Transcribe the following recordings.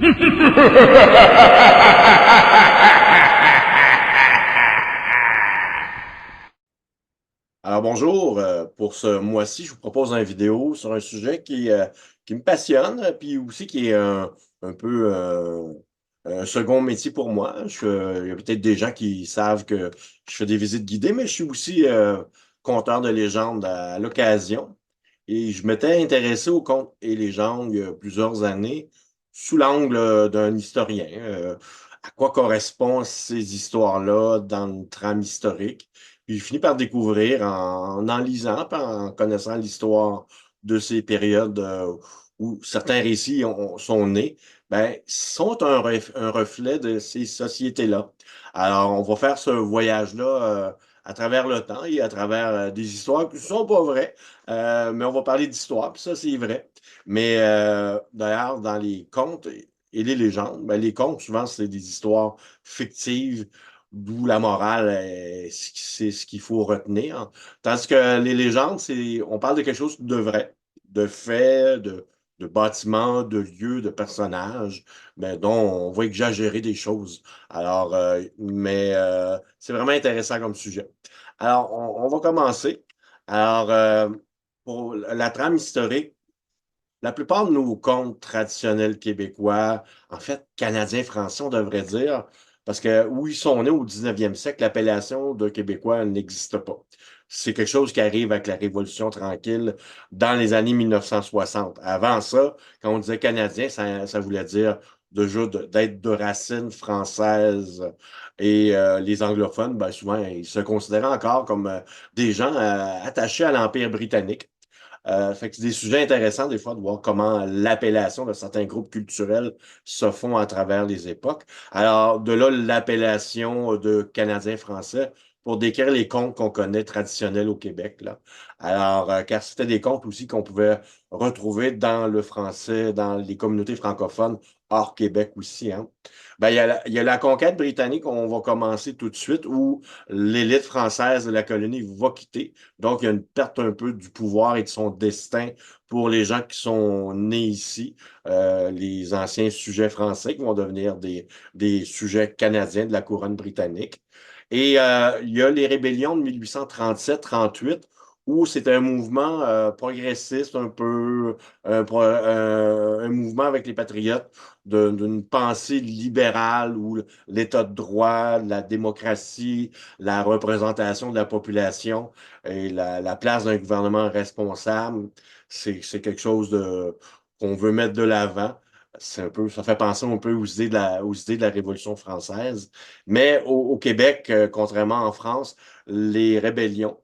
Alors bonjour, pour ce mois-ci, je vous propose une vidéo sur un sujet qui me passionne, puis aussi qui est un peu un second métier pour moi. Il y a peut-être des gens qui savent que je fais des visites guidées, mais je suis aussi conteur de légendes à l'occasion. Et je m'étais intéressé aux contes et légendes il y a plusieurs années sous l'angle d'un historien. À quoi correspondent ces histoires-là dans une trame historique? Puis je finis par découvrir en lisant, puis en connaissant l'histoire de ces périodes où certains récits sont nés, ben, sont un reflet de ces sociétés-là. Alors, on va faire ce voyage-là à travers le temps et à travers des histoires qui ne sont pas vraies, mais on va parler d'histoire, puis ça, c'est vrai. Mais d'ailleurs, dans les contes et les légendes, ben, les contes, souvent, c'est des histoires fictives, d'où la morale, c'est ce qu'il faut retenir. Tandis que les légendes, on parle de quelque chose de vrai, de faits, de bâtiments, de lieux, de personnages, mais dont on va exagérer des choses. Alors, c'est vraiment intéressant comme sujet. Alors, on va commencer. Alors, pour la trame historique, la plupart de nos contes traditionnels québécois, en fait, canadiens, français, on devrait dire, parce que où ils sont nés au 19e siècle, l'appellation de Québécois n'existe pas. C'est quelque chose qui arrive avec la Révolution tranquille dans les années 1960. Avant ça, quand on disait Canadien, ça voulait dire d'être de racines françaises. Et les anglophones, ben, souvent, ils se considéraient encore comme des gens attachés à l'Empire britannique. Fait que c'est des sujets intéressants des fois de voir comment l'appellation de certains groupes culturels se font à travers les époques. Alors, de là, l'appellation de Canadien-Français pour décrire les contes qu'on connaît traditionnels au Québec, là. Alors, car c'était des contes aussi qu'on pouvait retrouver dans le français, dans les communautés francophones hors Québec aussi, hein. Ben, il y a la conquête britannique, on va commencer tout de suite, où l'élite française de la colonie va quitter. Donc, il y a une perte un peu du pouvoir et de son destin pour les gens qui sont nés ici, les anciens sujets français qui vont devenir des sujets canadiens de la couronne britannique. Et il y a les rébellions de 1837-38 où c'est un mouvement progressiste, un peu un mouvement avec les patriotes d'une pensée libérale où l'état de droit, la démocratie, la représentation de la population et la place d'un gouvernement responsable, c'est quelque chose qu'on veut mettre de l'avant. Ça fait penser un peu aux idées de la Révolution française. Mais au Québec, contrairement en France, les rébellions,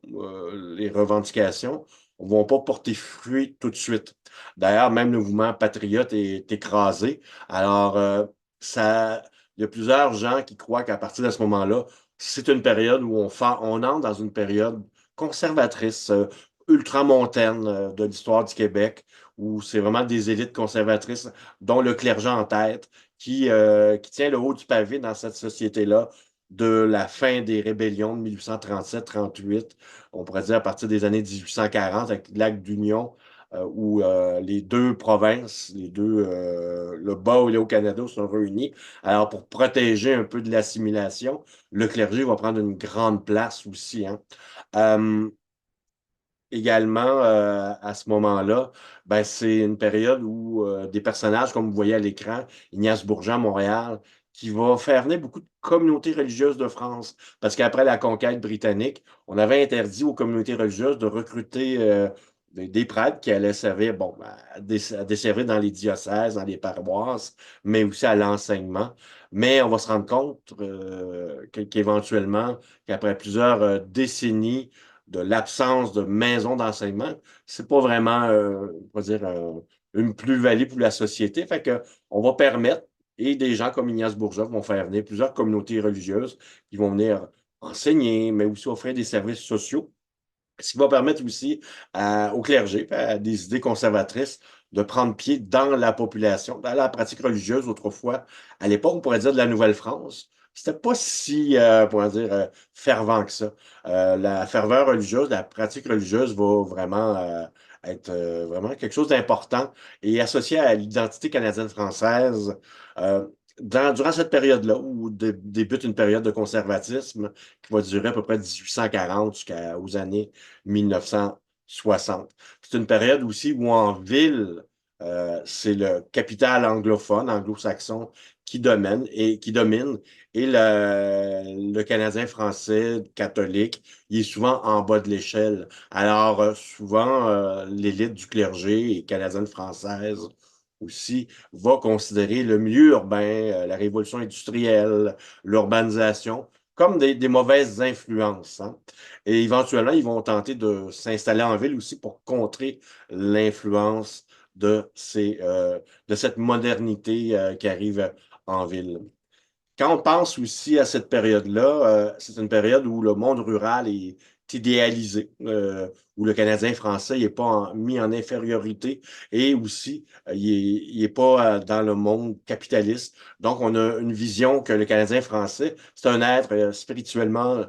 les revendications vont pas porter fruit tout de suite. D'ailleurs, même le mouvement patriote est écrasé. Alors, il y a plusieurs gens qui croient qu'à partir de ce moment-là, c'est une période où on entre dans une période conservatrice, ultramontaine de l'histoire du Québec, où c'est vraiment des élites conservatrices, dont le clergé en tête, qui tient le haut du pavé dans cette société-là de la fin des rébellions de 1837-38, on pourrait dire à partir des années 1840, avec l'acte d'union, où les deux provinces, le Bas et le Haut-Canada sont réunis. Alors, pour protéger un peu de l'assimilation, le clergé va prendre une grande place aussi, hein. Euh, Également, à ce moment-là, ben, c'est une période où des personnages, comme vous voyez à l'écran, Ignace Bourgeat à Montréal, qui va faire venir beaucoup de communautés religieuses de France. Parce qu'après la conquête britannique, on avait interdit aux communautés religieuses de recruter des prêtres qui allaient servir, bon, à desservir dans les diocèses, dans les paroisses, mais aussi à l'enseignement. Mais on va se rendre compte qu'éventuellement, qu'après plusieurs décennies, de l'absence de maison d'enseignement, c'est pas vraiment, on va dire, une plus-value pour la société. Fait que on va permettre, et des gens comme Ignace Bourgeois vont faire venir plusieurs communautés religieuses qui vont venir enseigner, mais aussi offrir des services sociaux, ce qui va permettre aussi au clergé, à des idées conservatrices, de prendre pied dans la population, dans la pratique religieuse autrefois. À l'époque, on pourrait dire de la Nouvelle-France. C'était pas si, on pourrait dire, fervent que ça. La ferveur religieuse, la pratique religieuse va vraiment être vraiment quelque chose d'important et associé à l'identité canadienne-française. Euh, durant cette période-là, où débute une période de conservatisme qui va durer à peu près 1840 jusqu'aux années 1960. C'est une période aussi où en ville, c'est le capital anglophone, anglo-saxon, qui domine, et le Canadien français catholique, il est souvent en bas de l'échelle. Alors, souvent, l'élite du clergé et canadienne française aussi va considérer le milieu urbain, la révolution industrielle, l'urbanisation, comme des mauvaises influences, hein. Et éventuellement, ils vont tenter de s'installer en ville aussi pour contrer l'influence de cette modernité qui arrive en ville. Quand on pense aussi à cette période-là, c'est une période où le monde rural est idéalisé, où le Canadien français n'est pas mis en infériorité et aussi il est pas dans le monde capitaliste. Donc, on a une vision que le Canadien français, c'est un être spirituellement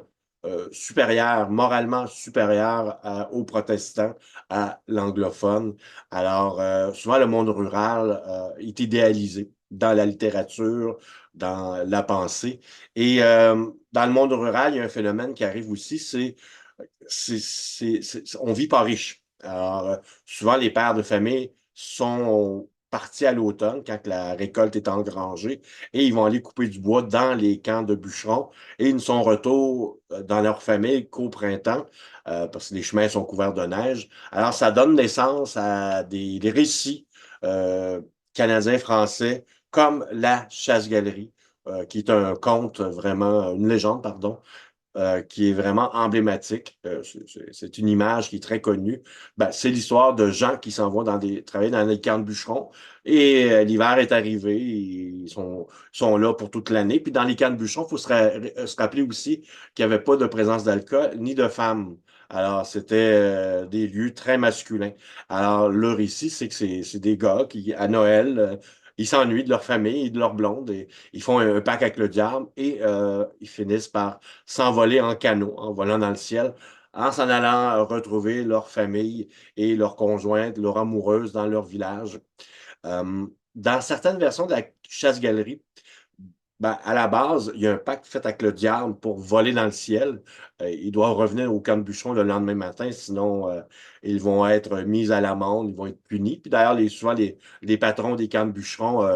supérieur, moralement supérieur aux protestants, à l'anglophone. Alors, souvent, le monde rural est idéalisé dans la littérature, dans la pensée. Et dans le monde rural, il y a un phénomène qui arrive aussi, on vit pas riche. Alors, souvent, les pères de famille sont partis à l'automne quand la récolte est engrangée et ils vont aller couper du bois dans les camps de bûcherons et ils ne sont retour dans leur famille qu'au printemps parce que les chemins sont couverts de neige. Alors, ça donne naissance à des récits euh, canadiens, français, comme la chasse-galerie, qui est un conte vraiment, une légende, pardon, qui est vraiment emblématique. C'est une image qui est très connue. Ben, c'est l'histoire de gens qui s'en vont travailler dans les camps de bûcherons et l'hiver est arrivé, sont là pour toute l'année. Puis dans les camps de bûcherons, il faut se rappeler aussi qu'il n'y avait pas de présence d'alcool ni de femmes. Alors, c'était des lieux très masculins. Alors, leur ici, c'est que c'est des gars qui, à Noël, ils s'ennuient de leur famille et de leur blonde et ils font un pacte avec le diable et ils finissent par s'envoler en canot, en volant dans le ciel, en s'en allant retrouver leur famille et leur conjointe, leur amoureuse dans leur village. Dans certaines versions de la chasse-galerie, ben, à la base, il y a un pacte fait avec le diable pour voler dans le ciel. Ils doivent revenir au camp de bûcheron le lendemain matin, sinon ils vont être mis à l'amende, ils vont être punis. Puis d'ailleurs, souvent, les patrons des camps de bûcherons,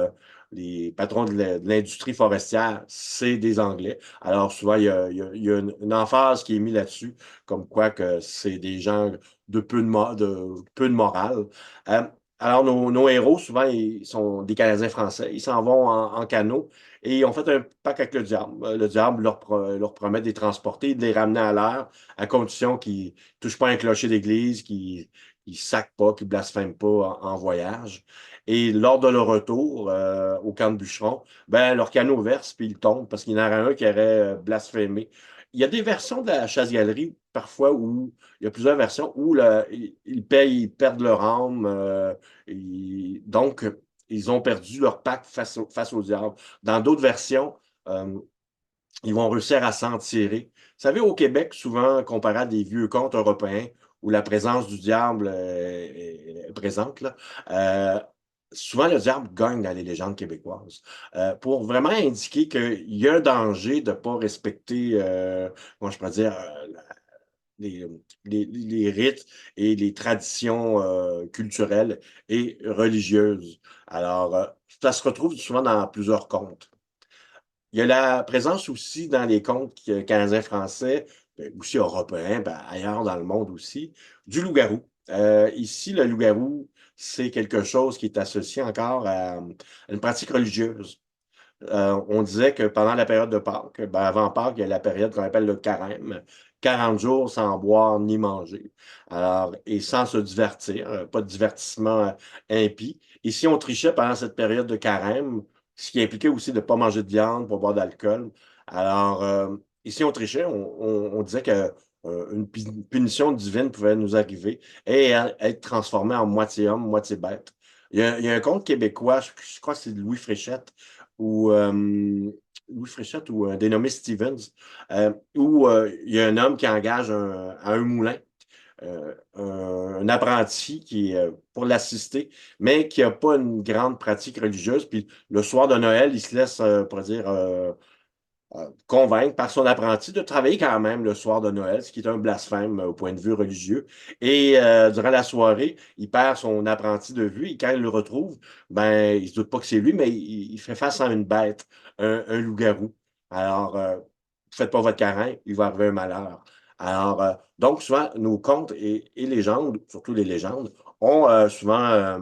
les patrons de l'industrie forestière, c'est des Anglais. Alors souvent, il y a une emphase qui est mise là-dessus, comme quoi que c'est des gens de peu de morale. Euh, alors, nos héros, souvent, ils sont des Canadiens français. Ils s'en vont en canot et ils ont fait un pacte avec le diable. Le diable leur promet de les transporter, de les ramener à l'heure, à condition qu'ils ne touchent pas un clocher d'église, qu'ils ne sacquent pas, qu'ils ne blasphèment pas en voyage. Et lors de leur retour au camp de bûcheron, ben, leur canot verse puis ils tombent parce qu'il y en aurait un qui aurait blasphémé. Il y a des versions de la chasse-galerie, parfois, où il y a plusieurs versions où ils perdent leur âme. Donc, ils ont perdu leur pacte face au diable. Dans d'autres versions, euh, ils vont réussir à s'en tirer. Vous savez, au Québec, souvent comparé à des vieux contes européens où la présence du diable est présente, là, souvent le diable gagne dans les légendes québécoises. Pour vraiment indiquer qu'il y a un danger de ne pas respecter, comment je pourrais dire, les, les rites et les traditions culturelles et religieuses. Alors, ça se retrouve souvent dans plusieurs contes. Il y a la présence aussi dans les contes canadiens-français, aussi européens, ben, ailleurs dans le monde aussi, du loup-garou. Ici, le loup-garou, c'est quelque chose qui est associé encore à une pratique religieuse. On disait que pendant la période de Pâques, ben avant Pâques, il y a la période qu'on appelle le carême, 40 jours sans boire ni manger. Alors, et sans se divertir, pas de divertissement impie. Ici, on trichait pendant cette période de carême, ce qui impliquait aussi de ne pas manger de viande, pas boire d'alcool. Alors, ici, on trichait, on disait que une punition divine pouvait nous arriver et être transformé en moitié homme, moitié bête. Il y a un conte québécois, je crois que c'est de Louis Fréchette, ou Louis Fréchette ou dénommé Stevens, où il y a un homme qui engage à un moulin un apprenti qui est pour l'assister, mais qui n'a pas une grande pratique religieuse. Puis le soir de Noël, il se laisse, pour dire, convaincre par son apprenti de travailler quand même le soir de Noël, ce qui est un blasphème au point de vue religieux. Et durant la soirée, il perd son apprenti de vue et quand il le retrouve, ben, il se doute pas que c'est lui, mais il fait face à une bête, un loup-garou. Alors, faites pas votre câlin, il va arriver un malheur. Alors, donc, souvent, nos contes et légendes, surtout les légendes, ont souvent,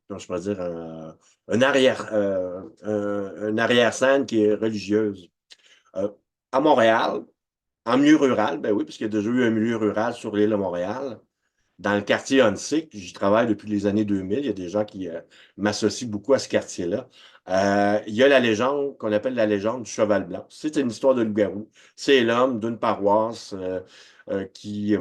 comment je pourrais dire, un arrière-scène qui est religieuse. Euh, à Montréal, en milieu rural, ben oui, parce qu'il y a déjà eu un milieu rural sur l'île de Montréal. Dans le quartier Huntsic, j'y travaille depuis les années 2000. Il y a des gens qui m'associent beaucoup à ce quartier-là. Il y a la légende qu'on appelle la légende du cheval blanc. C'est une histoire de loup-garou. C'est l'homme d'une paroisse qui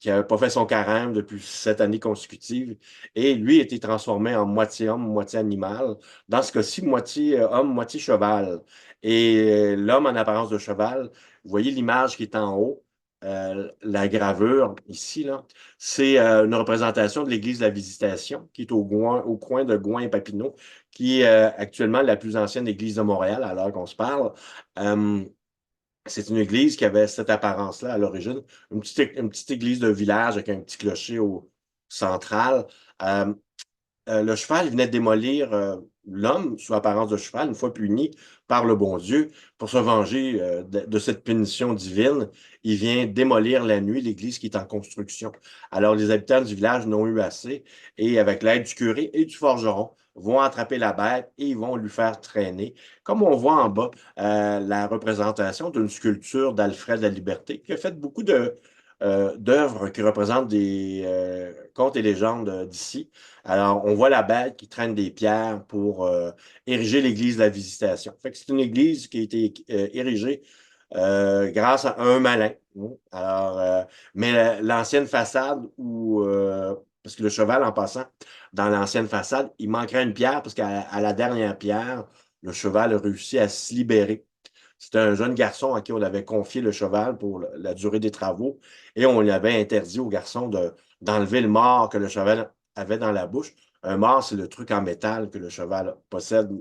n'avait pas fait son carême depuis 7 années consécutives. Et lui a été transformé en moitié homme, moitié animal. Dans ce cas-ci, moitié homme, moitié cheval. Et l'homme en apparence de cheval, vous voyez l'image qui est en haut, la gravure ici, là. C'est une représentation de l'église de la Visitation, qui est au coin de Gouin et Papineau, qui est actuellement la plus ancienne église de Montréal, à l'heure qu'on se parle. Euh, c'est une église qui avait cette apparence-là à l'origine, une petite église de village avec un petit clocher au central. Euh, le cheval, il venait de démolir l'homme sous apparence de cheval, une fois puni par le bon Dieu, pour se venger de cette punition divine. Il vient démolir la nuit l'église qui est en construction. Alors, les habitants du village n'ont eu assez et, avec l'aide du curé et du forgeron, vont attraper la bête et ils vont lui faire traîner. Comme on voit en bas, la représentation d'une sculpture d'Alfred la Liberté, qui a fait beaucoup d'œuvres qui représentent des contes et légendes d'ici. Alors, on voit la bête qui traîne des pierres pour ériger l'église de la Visitation. Fait que c'est une église qui a été érigée grâce à un malin. Alors, mais l'ancienne façade parce que le cheval, en passant, dans l'ancienne façade, il manquerait une pierre parce qu'à la dernière pierre, le cheval a réussi à se libérer. C'était un jeune garçon à qui on avait confié le cheval pour la durée des travaux et on lui avait interdit au garçon d'enlever le mort que le cheval avait dans la bouche. Un mort, c'est le truc en métal que le cheval possède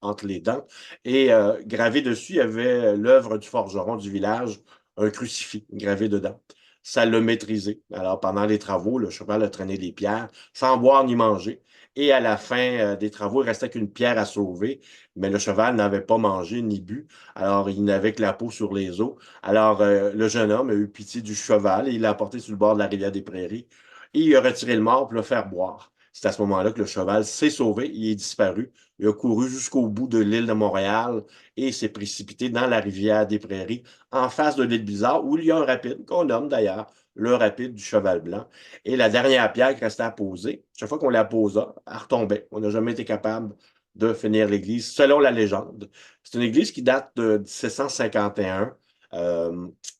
entre les dents. Et gravé dessus, il y avait l'œuvre du forgeron du village, un crucifix gravé dedans. Ça l'a maîtrisé. Alors, pendant les travaux, le cheval a traîné des pierres sans boire ni manger. Et à la fin des travaux, il restait qu'une pierre à sauver, mais le cheval n'avait pas mangé ni bu. Alors, il n'avait que la peau sur les os. Alors, le jeune homme a eu pitié du cheval et il l'a apporté sur le bord de la rivière des Prairies. Et il a retiré le mort pour le faire boire. C'est à ce moment-là que le cheval s'est sauvé, il est disparu. Il a couru jusqu'au bout de l'île de Montréal et s'est précipité dans la rivière des Prairies, en face de l'île Bizarre, où il y a un rapide, qu'on nomme d'ailleurs le rapide du Cheval Blanc. Et la dernière pierre qui restait à poser, chaque fois qu'on la posa, elle retombait. On n'a jamais été capable de finir l'église, selon la légende. C'est une église qui date de 1751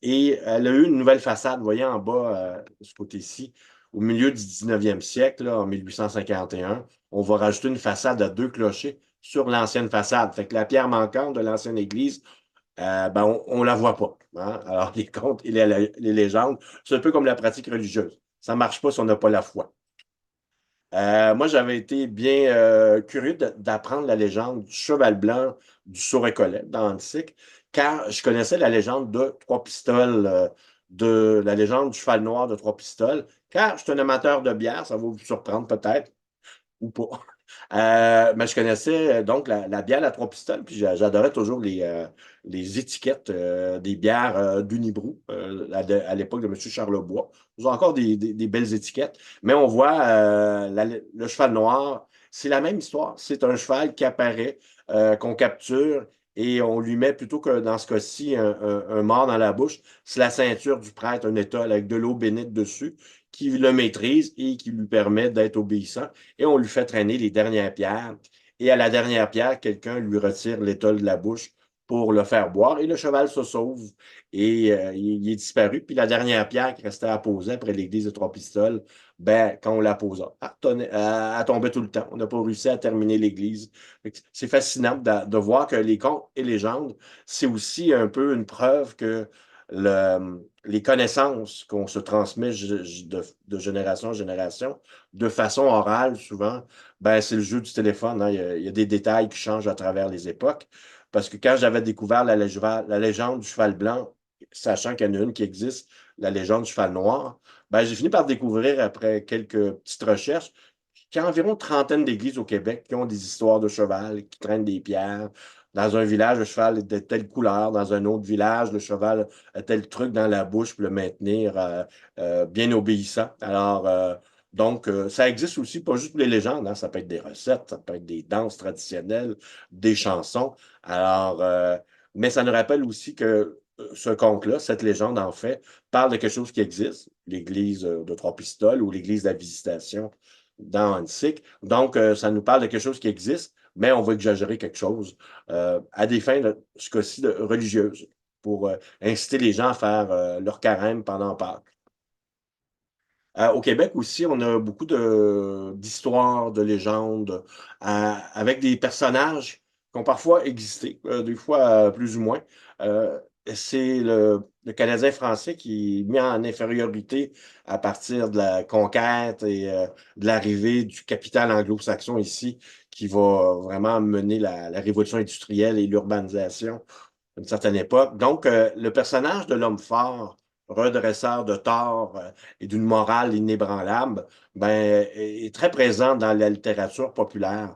et elle a eu une nouvelle façade, vous voyez en bas, de ce côté-ci, au milieu du 19e siècle, là, en 1851 on va rajouter une façade à deux clochers sur l'ancienne façade. Fait que la pierre manquante de l'ancienne église, ben, on ne la voit pas. Hein? Alors, les contes et les légendes, c'est un peu comme la pratique religieuse. Ça ne marche pas si on n'a pas la foi. Moi, j'avais été bien curieux d'apprendre la légende du cheval blanc du Saut-Récollet dans Antique, car je connaissais la légende de Trois Pistoles, de la légende du cheval noir de Trois Pistoles, car je suis un amateur de bière, ça va vous surprendre peut-être ou pas. Mais je connaissais donc la bière à trois pistoles, puis j'adorais toujours les étiquettes des bières d'Unibrou à l'époque de M. Charlebois. Ils ont encore des belles étiquettes, mais on voit le cheval noir, c'est la même histoire. C'est un cheval qui apparaît, qu'on capture. Et on lui met plutôt que dans ce cas-ci un mort dans la bouche, c'est la ceinture du prêtre, un étole avec de l'eau bénite dessus, qui le maîtrise et qui lui permet d'être obéissant et on lui fait traîner les dernières pierres. Et à la dernière pierre, quelqu'un lui retire l'étole de la bouche pour le faire boire et le cheval se sauve et il est disparu. Puis la dernière pierre qui restait à poser après l'église de Trois-Pistoles, ben, quand on la posa, elle tombait tout le temps. On n'a pas réussi à terminer l'église. C'est fascinant de voir que les contes et légendes, c'est aussi un peu une preuve que les connaissances qu'on se transmet de génération en génération, de façon orale souvent, ben, c'est le jeu du téléphone, hein. Il y a des détails qui changent à travers les époques. Parce que quand j'avais découvert la légende du cheval blanc, sachant qu'il y en a une qui existe, la légende du cheval noir, ben, j'ai fini par découvrir, après quelques petites recherches, qu'il y a environ une trentaine d'églises au Québec qui ont des histoires de cheval, qui traînent des pierres. Dans un village, le cheval est de telle couleur. Dans un autre village, le cheval a tel truc dans la bouche pour le maintenir bien obéissant. Alors, ça existe aussi, pas juste pour les légendes, hein. Ça peut être des recettes, ça peut être des danses traditionnelles, des chansons. Alors, mais ça nous rappelle aussi que ce conte-là, cette légende, en fait, parle de quelque chose qui existe, l'église de Trois-Pistoles ou l'église de la Visitation dans Hansik. Donc, ça nous parle de quelque chose qui existe, mais on va exagérer quelque chose à des fins, ce cas-ci, religieuses, pour inciter les gens à faire leur carême pendant Pâques. Au Québec aussi, on a beaucoup d'histoires, de légendes, avec des personnages qui ont parfois existé, des fois plus ou moins. Euh, c'est le Canadien français qui est mis en infériorité à partir de la conquête et de l'arrivée du capital anglo-saxon ici, qui va vraiment mener la révolution industrielle et l'urbanisation à une certaine époque. Donc, le personnage de l'homme fort, redresseur de tort et d'une morale inébranlable, ben, est très présent dans la littérature populaire.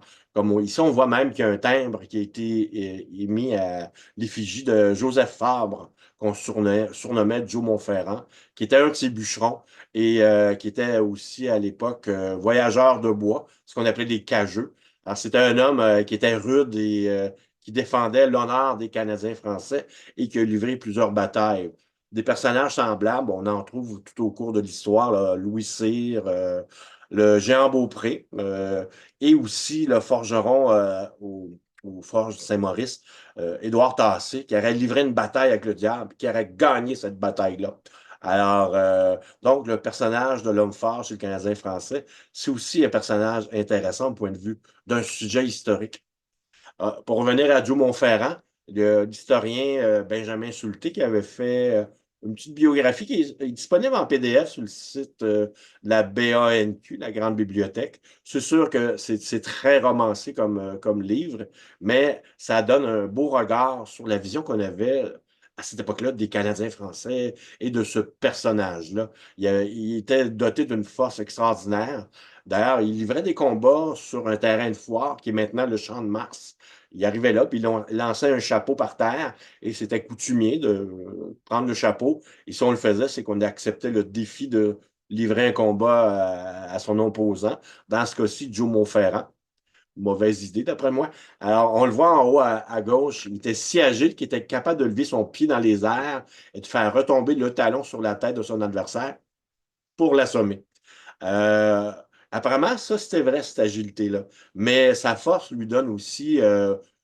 Ici, on voit même qu'il y a un timbre qui a été émis à l'effigie de Joseph Fabre, qu'on surnommait Joe Montferrand, qui était un de ses bûcherons et qui était aussi à l'époque voyageur de bois, ce qu'on appelait des cageux. Alors, c'était un homme qui était rude et qui défendait l'honneur des Canadiens français et qui a livré plusieurs batailles. Des personnages semblables, on en trouve tout au cours de l'histoire, là, Louis Cyr, le géant Beaupré, et aussi le forgeron au Forge Saint-Maurice, Édouard Tassé, qui aurait livré une bataille avec le diable, qui aurait gagné cette bataille-là. Alors, donc, le personnage de l'homme fort chez le Canadien français, c'est aussi un personnage intéressant au point de vue d'un sujet historique. Pour revenir à Joe Montferrand, l'historien Benjamin Souleté qui avait fait une petite biographie qui est disponible en PDF sur le site de la BANQ, la Grande Bibliothèque. C'est sûr que c'est très romancé comme livre, mais ça donne un beau regard sur la vision qu'on avait à cette époque-là des Canadiens français et de ce personnage-là. Il était doté d'une force extraordinaire. D'ailleurs, il livrait des combats sur un terrain de foire qui est maintenant le Champ de Mars. Il arrivait là, puis il lançait un chapeau par terre et c'était coutumier de prendre le chapeau. Et si on le faisait, c'est qu'on acceptait le défi de livrer un combat à son opposant. Dans ce cas-ci, Joe Montferrand. Mauvaise idée, d'après moi. Alors, on le voit en haut à gauche. Il était si agile qu'il était capable de lever son pied dans les airs et de faire retomber le talon sur la tête de son adversaire pour l'assommer. Euh, Apparemment, ça, c'était vrai, cette agilité-là. Mais sa force lui donne aussi,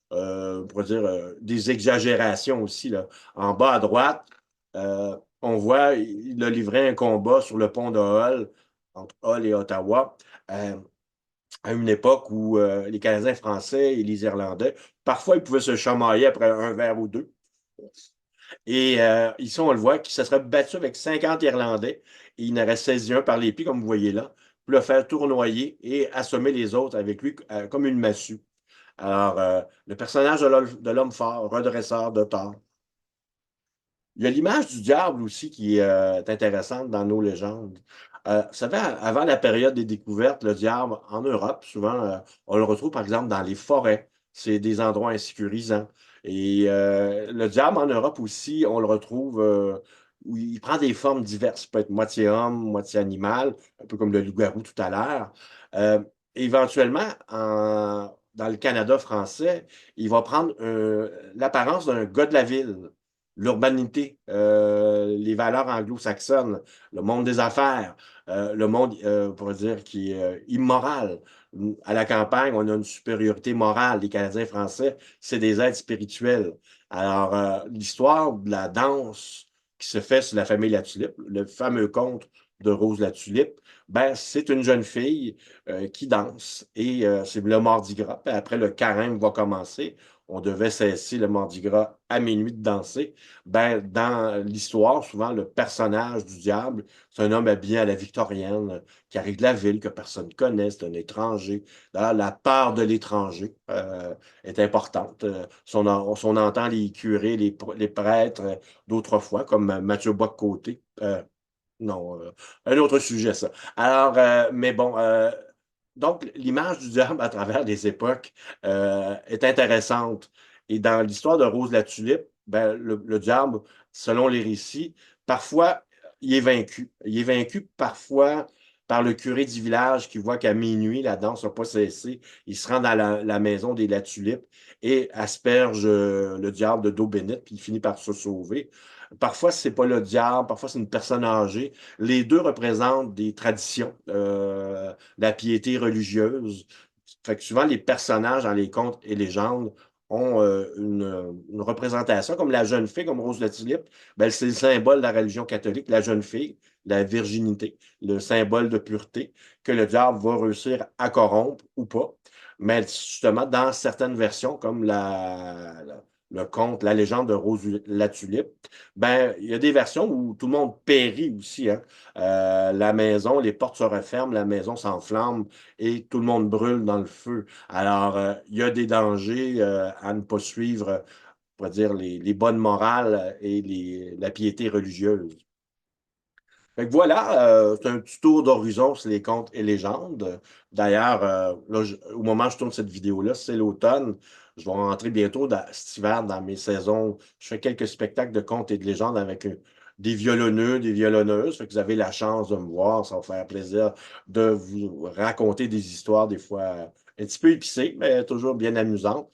on pourrait dire, des exagérations aussi, là. En bas à droite, on voit, il a livré un combat sur le pont de Hull, entre Hull et Ottawa, euh, à une époque où les Canadiens français et les Irlandais, parfois, ils pouvaient se chamailler après un verre ou deux. Et ici, on le voit, qu'il se serait battu avec 50 Irlandais et il en aurait saisi un par les pieds, comme vous voyez là, pour le faire tournoyer et assommer les autres avec lui comme une massue. Alors, le personnage de l'homme fort, redresseur de tort. Il y a l'image du diable aussi qui est intéressante dans nos légendes. Vous savez, avant la période des découvertes, le diable en Europe, souvent, on le retrouve par exemple dans les forêts. C'est des endroits insécurisants. Et le diable en Europe aussi, on le retrouve où il prend des formes diverses. Il peut être moitié homme, moitié animal, un peu comme le loup-garou tout à l'heure. Euh, Éventuellement, dans le Canada français, il va prendre l'apparence d'un gars de la ville, l'urbanité, les valeurs anglo-saxonnes, le monde des affaires, le monde, on pourrait dire, qui est immoral. À la campagne, on a une supériorité morale. Les Canadiens français, c'est des êtres spirituels. Alors, l'histoire de la danse qui se fait sur la famille La Tulipe, le fameux conte de Rose La Tulipe, ben, c'est une jeune fille qui danse et c'est le mardi gras. Puis après, le carême va commencer. on devait cesser le Mardi Gras à minuit de danser. Ben, dans l'histoire, souvent, le personnage du diable, c'est un homme habillé à la victorienne qui arrive de la ville que personne ne connaît, c'est un étranger. Là, la peur de l'étranger est importante. Si on entend les curés, les prêtres d'autrefois, comme Mathieu Bock-Côté, non, un autre sujet, ça. Alors, mais bon, donc l'image du diable à travers les époques est intéressante. Et dans l'histoire de Rose la Tulipe, ben, le diable, selon les récits, parfois, il est vaincu. Il est vaincu parfois par le curé du village qui voit qu'à minuit, la danse n'a pas cessé. Il se rend dans la maison des La Tulipe et asperge le diable de d'eau bénite, puis il finit par se sauver. Parfois, c'est pas le diable, parfois c'est une personne âgée. Les deux représentent des traditions, la piété religieuse. Fait que souvent, les personnages dans les contes et légendes ont une représentation, comme la jeune fille, comme Rose de Tulipe, ben, c'est le symbole de la religion catholique, la jeune fille, la virginité, le symbole de pureté, que le diable va réussir à corrompre ou pas. Mais justement, dans certaines versions, comme le conte, la légende de Rose la Tulipe, ben, il y a des versions où tout le monde périt aussi, hein. La maison, les portes se referment, la maison s'enflamme et tout le monde brûle dans le feu. Alors, il y a des dangers à ne pas suivre, on va dire, les bonnes morales et la piété religieuse. Fait que voilà, c'est un petit tour d'horizon sur les contes et légendes. D'ailleurs, là, au moment où je tourne cette vidéo-là, c'est l'automne. Je vais rentrer bientôt cet hiver dans mes saisons. Je fais quelques spectacles de contes et de légendes avec des violonneux, des violonneuses. Fait que vous avez la chance de me voir. Ça va faire plaisir de vous raconter des histoires, des fois un petit peu épicées, mais toujours bien amusantes.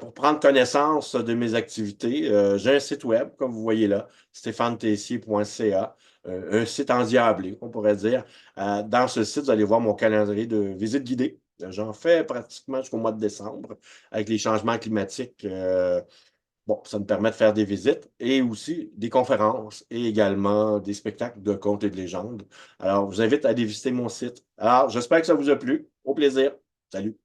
Pour prendre connaissance de mes activités, j'ai un site web, comme vous voyez là, stéphanetessier.ca, un site endiablé, on pourrait dire. Dans ce site, vous allez voir mon calendrier de visites guidées. J'en fais pratiquement jusqu'au mois de décembre. Avec les changements climatiques, bon, ça me permet de faire des visites et aussi des conférences et également des spectacles de contes et de légendes. Alors, je vous invite à aller visiter mon site. Alors, j'espère que ça vous a plu. Au plaisir. Salut.